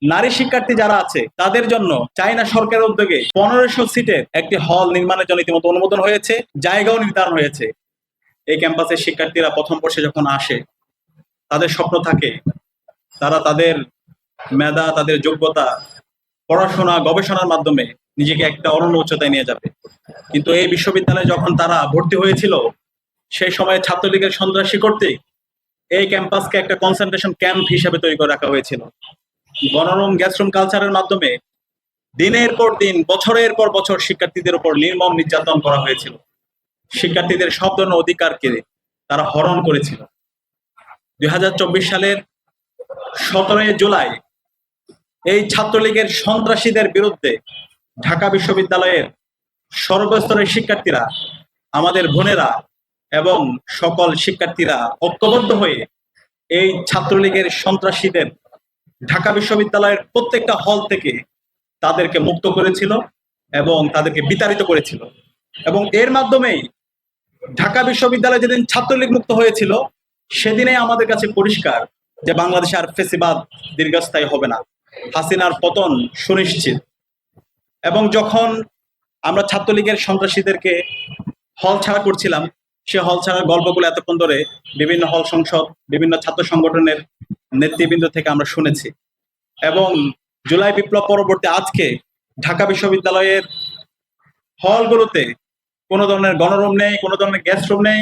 নারী শিক্ষার্থী যারা আছে তাদের জন্য চায়না সরকারের উদ্যোগে 1500 সিটের একটি হল নির্মাণের জন্য ইতিমধ্যে অনুমোদন হয়েছে, জায়গাও নির্ধারণ হয়েছে। এই ক্যাম্পাসের শিক্ষার্থীরা প্রথম বর্ষে যখন আসে, তাদের স্বপ্ন থাকে তারা তাদের মেধা, তাদের যোগ্যতা, পড়াশোনা, গবেষণার মাধ্যমে নিজেকে একটা অনন্য উচ্চতায় নিয়ে যাবে। কিন্তু এই বিশ্ববিদ্যালয়ে যখন তারা ভর্তি হয়েছিল, সেই সময় ছাত্রলীগের সন্ত্রাসী কর্তৃক এই ক্যাম্পাসকে একটা কনসেন্ট্রেশন ক্যাম্প হিসেবে তৈরি করে রাখা হয়েছিল। গণরুম, গ্যাসরুম কালচারের মাধ্যমে দিনের পর দিন, বছরের পর বছর শিক্ষার্থীদের উপর নির্মম নির্যাতন করা হয়েছিল। শিক্ষার্থীদের সব ধরনের অধিকারকে তারা হরণ করেছিল। 2024 সালের 17 জুলাই এই ছাত্রলীগের সন্ত্রাসীদের বিরুদ্ধে ঢাকা বিশ্ববিদ্যালয়ের সর্বস্তরের শিক্ষার্থীরা, আমাদের বোনেরা এবং সকল শিক্ষার্থীরা ঐক্যবদ্ধ হয়ে এই ছাত্রলীগের সন্ত্রাসীদের ঢাকা বিশ্ববিদ্যালয়ের প্রত্যেকটা হল থেকে তাদেরকে মুক্ত করেছিল এবং তাদেরকে বিতাড়িত করেছিল। এবং এর মাধ্যমেই ঢাকা বিশ্ববিদ্যালয় যেদিন ছাত্রলীগ মুক্ত হয়েছিল, সেদিনে আমাদের কাছে পরিষ্কার যে বাংলাদেশে আর ফেসিবাদ দীর্ঘস্থায়ী হবে না, হাসিনার পতন সুনিশ্চিত। এবং যখন আমরা ছাত্রলীগের সন্ত্রাসীদেরকে হল ছাড়া করছিলাম, সে হল ছাড়ার গল্পগুলো এতক্ষণ ধরে বিভিন্ন হল সংসদ, বিভিন্ন ছাত্র সংগঠনের নেতৃবৃন্দ থেকে আমরা শুনেছি। এবং জুলাই বিপ্লব পরবর্তী আজকে ঢাকা বিশ্ববিদ্যালয়ের হলগুলোতে কোনো ধরনের গণরুম নেই, কোনো ধরনের গ্যাস রুম নেই,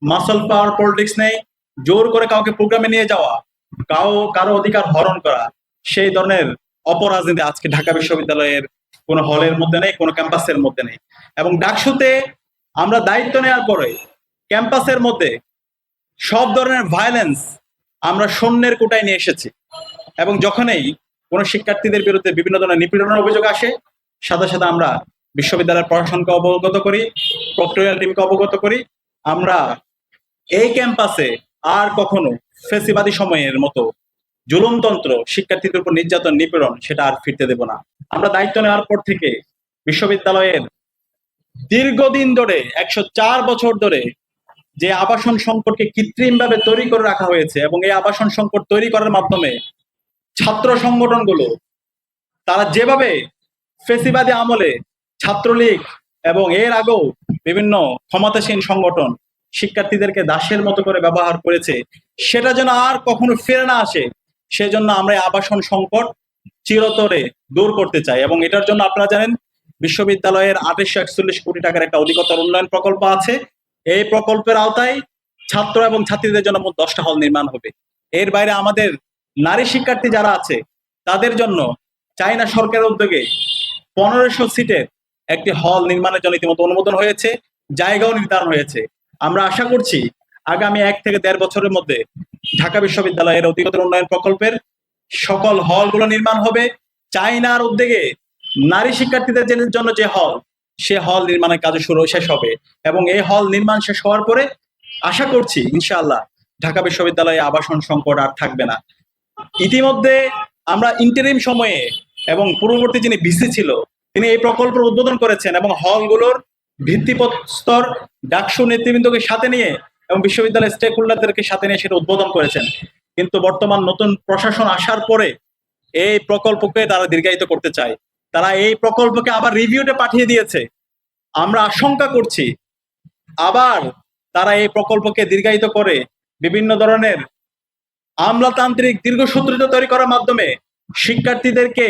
মাসল পাওয়ার পলিটিক্স নেই, জোর করে কাউকে প্রোগ্রামে নিয়ে যাওয়া, কারো অধিকার হরণ করা, সেই ধরনের অপরাজনীতি আজকে ঢাকা বিশ্ববিদ্যালয়ের কোনো হলের মধ্যে নেই, কোনো ক্যাম্পাসের মধ্যে নেই। এবং ডাকসুতে আমরা দায়িত্ব নেওয়ার পরে ক্যাম্পাসের মধ্যে সব ধরনের ভায়োলেন্স আমরা শূন্যের কোটায় নিয়ে এসেছি। এবং যখনই কোনো শিক্ষার্থীদের বিরুদ্ধে বিভিন্ন ধরনের নিপীড়নের অভিযোগ আসে, সাথে সাথে আমরা বিশ্ববিদ্যালয়ের প্রশাসনকে অবগত করি, প্রক্টোরিয়াল টিমকে অবগত করি। আমরা এই ক্যাম্পাসে আর কখনো ফেসিবাদী সময়ের মতো জুলুমতন্ত্র, শিক্ষার্থীদের উপর নির্যাতন, নিপীড়ন, সেটা আর ফিরতে দেব না। আমরা দায়িত্ব নেওয়ার পর থেকে বিশ্ববিদ্যালয়ের দীর্ঘদিন ধরে 104 বছর ধরে যে আবাসন সংকটকে কৃত্রিমভাবে তৈরি করে রাখা হয়েছে, এবং এই আবাসন সংকট তৈরি করার মাধ্যমে ছাত্র সংগঠনগুলো তারা যেভাবে ফেসিবাদী আমলে ছাত্রলীগ এবং এর আগেও বিভিন্ন ক্ষমতাসীন সংগঠন শিক্ষার্থীদেরকে দাসের মতো করে ব্যবহার করেছে, সেটা যেন আর কখনো ফিরে না আসে, সেজন্য আমরা এই আবাসন সংকট চিরতরে দূর করতে চাই। এবং এটার জন্য আপনারা জানেন বিশ্ববিদ্যালয়ের 2841 কোটি টাকার একটা অধিকতর উন্নয়ন প্রকল্প আছে। এই প্রকল্পের আওতায় ছাত্র এবং ছাত্রীদের জন্য মোট 10টা হল নির্মাণ হবে। এর বাইরে আমাদের নারী শিক্ষার্থী যারা আছে তাদের জন্য চায়না সরকারের উদ্যোগে 1500 সিটের একটি হল নির্মাণের জন্য ইতিমধ্যে অনুমোদন হয়েছে, জায়গাও নির্ধারণ হয়েছে। আমরা আশা করছি আগামী 1 থেকে 1.5 বছরের মধ্যে ঢাকা বিশ্ববিদ্যালয়ের অধিকতর উন্নয়ন প্রকল্পের সকল হলগুলো নির্মাণ হবে। চায়নার উদ্যোগে নারী শিক্ষার্থীদের জন্য যে হল, সে হল নির্মাণের কাজ শেষ হবে। এবং এই হল নির্মাণ শেষ হওয়ার পরে আশা করছি ইনশাআল্লাহ ঢাকা বিশ্ববিদ্যালয়ে আবাসন সংকট আর থাকবে না। ইতিমধ্যে আমরা ইন্টারিম সময়ে এবং পূর্ববর্তী যিনি ভিসি ছিল, তিনি এই প্রকল্পের উদ্বোধন করেছেন এবং হলগুলোর ভিত্তিপ্রস্তর ডাকসু নেতৃবৃন্দকে সাথে নিয়ে এবং বিশ্ববিদ্যালয়ের স্টেক হোল্ডারদেরকে সাথে নিয়ে সেটা উদ্বোধন করেছেন। কিন্তু বর্তমান নতুন প্রশাসন আসার পরে এই প্রকল্পকে তারা দীর্ঘায়িত করতে চায়। তারা এই প্রকল্পকে আবার রিভিউতে পাঠিয়ে দিয়েছে। আমরা আশঙ্কা করছি আবার তারা এই প্রকল্পকে দীর্ঘায়িত করে বিভিন্ন ধরনের আমলাতান্ত্রিক দীর্ঘসূত্রিতা তৈরি করার মাধ্যমে শিক্ষার্থীদেরকে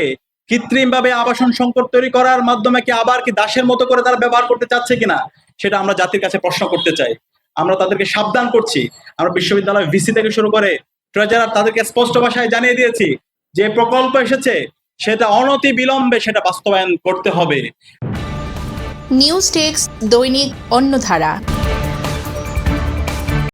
কৃত্রিমভাবে আবাসন সংকট তৈরি করার মাধ্যমে আবার কি দাসের মতো করে তারা ব্যবহার করতে চাচ্ছে কিনা, সেটা আমরা জাতির কাছে প্রশ্ন করতে চাই। আমরা তাদেরকে সাবধান করছি। আমরা বিশ্ববিদ্যালয় ভিসি থেকে শুরু করে ট্রেজারার তাদেরকে স্পষ্ট ভাষায় জানিয়ে দিয়েছি যে প্রকল্প এসেছে সেটা অনতি বিলম্বে সেটা বাস্তবায়ন করতে হবে। নিউজ টেক্স, দৈনিক অন্যধারা।